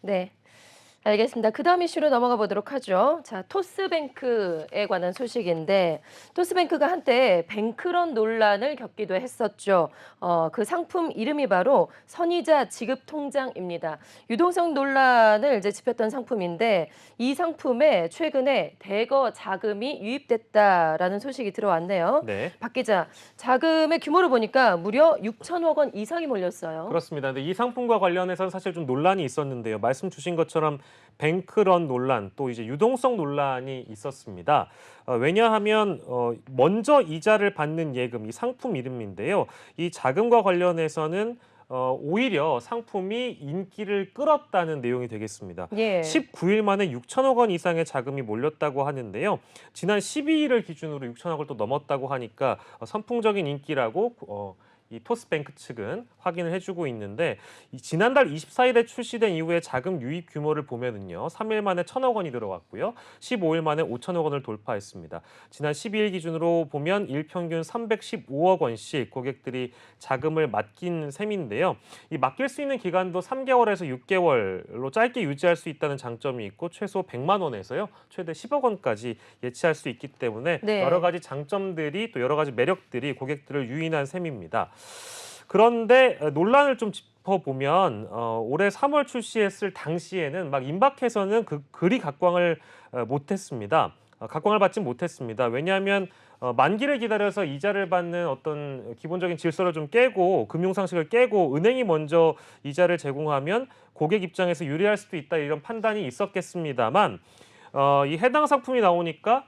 네. 알겠습니다. 그다음 이슈로 넘어가 보도록 하죠. 자, 토스뱅크에 관한 소식인데 토스뱅크가 한때 뱅크런 논란을 겪기도 했었죠. 그 상품 이름이 바로 선이자 지급 통장입니다. 유동성 논란을 이제 짚었던 상품인데 이 상품에 최근에 대거 자금이 유입됐다라는 소식이 들어왔네요. 네, 박 기자, 자금의 규모를 보니까 무려 6천억 원 이상이 몰렸어요. 그렇습니다. 근데 이 상품과 관련해서는 사실 좀 논란이 있었는데요. 말씀 주신 것처럼 뱅크런 논란 또 이제 유동성 논란이 있었습니다. 왜냐하면 먼저 이자를 받는 예금 이 상품 이름인데요. 이 자금과 관련해서는 오히려 상품이 인기를 끌었다는 내용이 되겠습니다. 예. 19일 만에 6천억 원 이상의 자금이 몰렸다고 하는데요. 지난 12일을 기준으로 6천억을 또 넘었다고 하니까 선풍적인 인기라고 이 토스뱅크 측은 확인을 해주고 있는데 지난달 24일에 출시된 이후에 자금 유입 규모를 보면은요. 3일 만에 1천억 원이 들어왔고요. 15일 만에 5천억 원을 돌파했습니다. 지난 12일 기준으로 보면 일평균 315억 원씩 고객들이 자금을 맡긴 셈인데요. 이 맡길 수 있는 기간도 3개월에서 6개월로 짧게 유지할 수 있다는 장점이 있고 최소 100만 원에서요. 최대 10억 원까지 예치할 수 있기 때문에 여러 네. 가지 장점들이 또 여러 가지 매력들이 고객들을 유인한 셈입니다. 그런데 논란을 좀 짚어보면 올해 3월 출시했을 당시에는 막 임박해서는 그리 각광을 못했습니다. 각광을 받진 못했습니다. 왜냐하면 만기를 기다려서 이자를 받는 어떤 기본적인 질서를 좀 깨고 금융 상식을 깨고 은행이 먼저 이자를 제공하면 고객 입장에서 유리할 수도 있다 이런 판단이 있었겠습니다만 이 해당 상품이 나오니까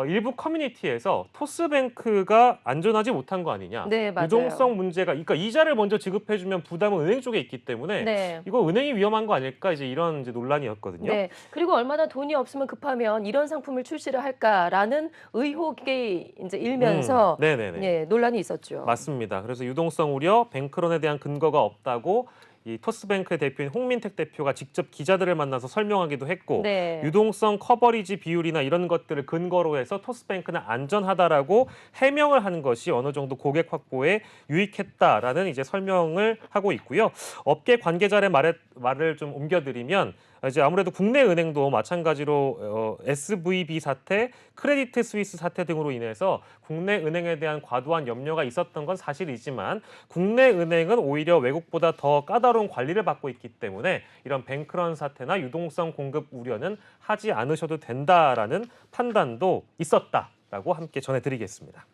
일부 커뮤니티에서 토스뱅크가 안전하지 못한 거 아니냐. 네, 맞아요. 유동성 문제가 그러니까 이자를 먼저 지급해주면 부담은 은행 쪽에 있기 때문에 네. 이거 은행이 위험한 거 아닐까 이제 이런 이제 논란이었거든요. 네. 그리고 얼마나 돈이 없으면 급하면 이런 상품을 출시를 할까라는 의혹이 인제 일면서 네네네. 예, 논란이 있었죠. 맞습니다. 그래서 유동성 우려, 뱅크런에 대한 근거가 없다고 이 토스뱅크의 대표인 홍민택 대표가 직접 기자들을 만나서 설명하기도 했고 네. 유동성 커버리지 비율이나 이런 것들을 근거로 해서 토스뱅크는 안전하다라고 해명을 하는 것이 어느 정도 고객 확보에 유익했다라는 이제 설명을 하고 있고요. 업계 관계자의 말을 좀 옮겨드리면 이제 아무래도 국내 은행도 마찬가지로 SVB 사태, 크레디트 스위스 사태 등으로 인해서 국내 은행에 대한 과도한 염려가 있었던 건 사실이지만 국내 은행은 오히려 외국보다 더 까다로운 관리를 받고 있기 때문에 이런 뱅크런 사태나 유동성 공급 우려는 하지 않으셔도 된다라는 판단도 있었다라고 함께 전해드리겠습니다.